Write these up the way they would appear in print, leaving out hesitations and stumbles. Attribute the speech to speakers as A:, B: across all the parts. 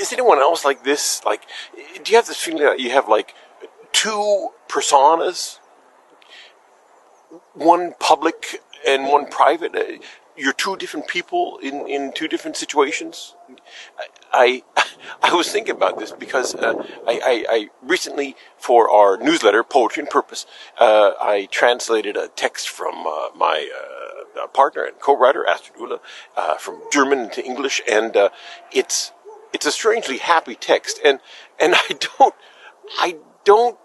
A: is anyone else like this? Like, do you have this feeling that you have like two personas, one public and one private? You're two different people in two different situations. I was thinking about this because I recently, for our newsletter, Poetry and Purpose, I translated a text from my partner and co-writer, Astrid Ule, from German into English, and it's a strangely happy text, and I don't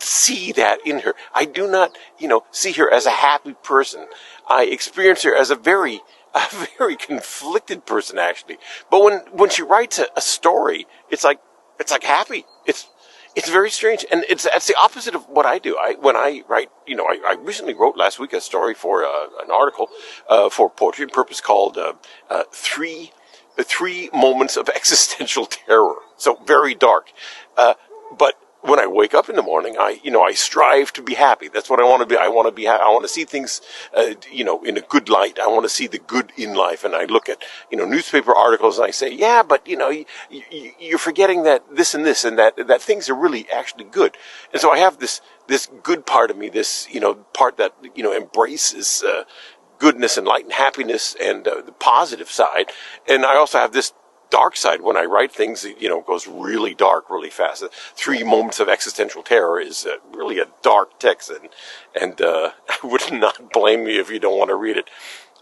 A: see that in her. I do not, see her as a happy person. I experience her as a very conflicted person, actually. But when she writes a story, it's like happy. It's very strange, and that's the opposite of what I do. When I write, I recently wrote last week a story for an article for Poetry and Purpose called Three Moments of Existential Terror. So very dark, but when I wake up in the morning, I strive to be happy. That's what I want to be. I want to be happy. I want to see things, in a good light. I want to see the good in life. And I look at, newspaper articles and I say, yeah, but, you're forgetting that this and this and that things are really actually good. And so I have this good part of me, this, part that, embraces, goodness and light and happiness and the positive side. And I also have this dark side. When I write things, it goes really dark really fast. 3 Moments of Existential Terror is really a dark text, and I would not blame you if you don't want to read it.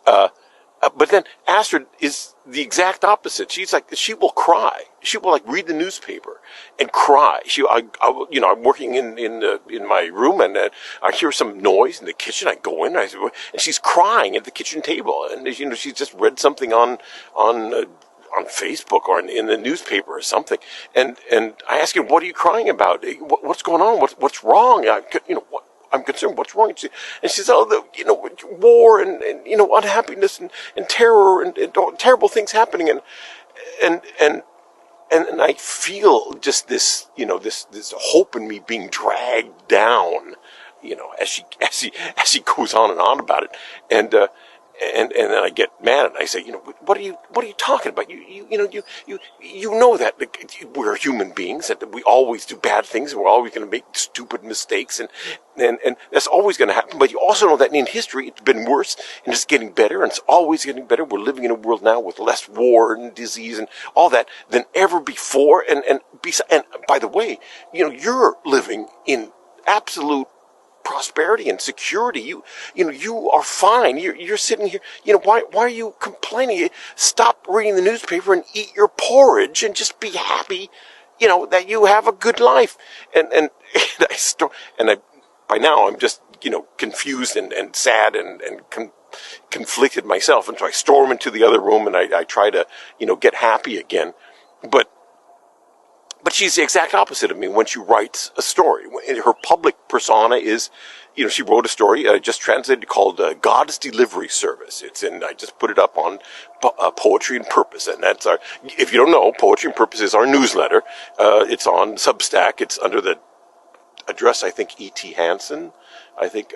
A: But then Astrid is the exact opposite. She's like, she will cry. She will read the newspaper and cry. I'm working in my room, and I hear some noise in the kitchen. I go in, and she's crying at the kitchen table, and she's just read something on Facebook or in the newspaper or something, and I ask her, "What are you crying about? What's going on? What's wrong? I'm concerned. What's wrong?" And she says, "Oh, war and unhappiness and terror and terrible things happening." And I feel just this this hope in me being dragged down, as she goes on and on about it, and then I get mad and I say, what are you talking about? You know that we're human beings, that we always do bad things, and we're always going to make stupid mistakes, and that's always going to happen. But you also know that in history it's been worse, and it's getting better, and it's always getting better. We're living in a world now with less war and disease and all that than ever before. And by the way, you're living in absolute prosperity and security. You are fine. You're sitting here. Why are you complaining? Stop reading the newspaper and eat your porridge and just be happy. That you have a good life. And by now I'm just confused and sad and conflicted myself. And so I storm into the other room and I try to get happy again. But she's the exact opposite of me when she writes a story. Her public persona is, she wrote a story, just translated, called God's Delivery Service. I just put it up on Poetry and Purpose. And that's if you don't know, Poetry and Purpose is our newsletter. It's on Substack. It's under the address, I think, E.T. Hansen. I think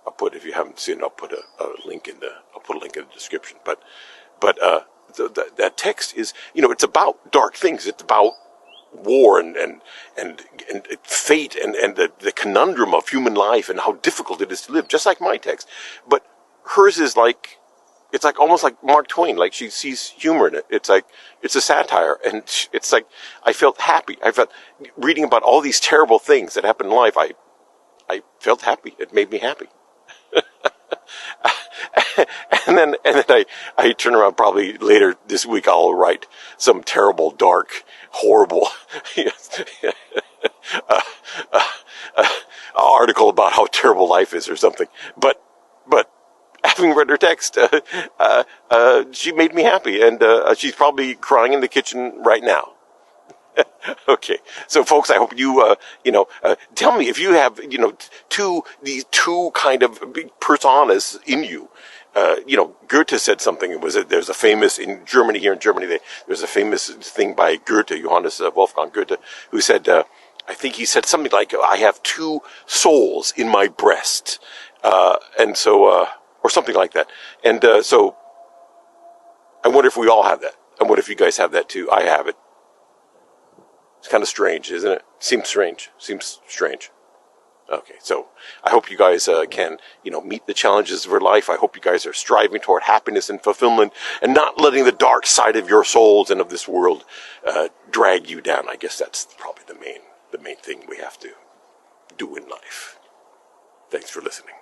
A: I'll put, if you haven't seen it, I'll put a link in the description. But that text is, it's about dark things. It's about war and fate and the conundrum of human life and how difficult it is to live, just like my text. But hers is it's almost like Mark Twain, like she sees humor in it. It's a satire, and it's like, I felt happy. I felt, reading about all these terrible things that happen in life, I felt happy. It made me happy. And then I turn around, probably later this week I'll write some terrible, dark, horrible article about how terrible life is or something. But having read her text, she made me happy, and she's probably crying in the kitchen right now. Okay, so folks, I hope you, tell me if you have, these two kind of big personas in you. Goethe said something. There's a famous, here in Germany, there's a famous thing by Goethe, Johannes Wolfgang Goethe, who said, I think he said something like, I have 2 souls in my breast. And so, or something like that. And so I wonder if we all have that. And what if you guys have that too? I have it. It's kind of strange, isn't it? Seems strange. Okay, so I hope you guys can, meet the challenges of your life. I hope you guys are striving toward happiness and fulfillment and not letting the dark side of your souls and of this world drag you down. I guess that's probably the main thing we have to do in life. Thanks for listening.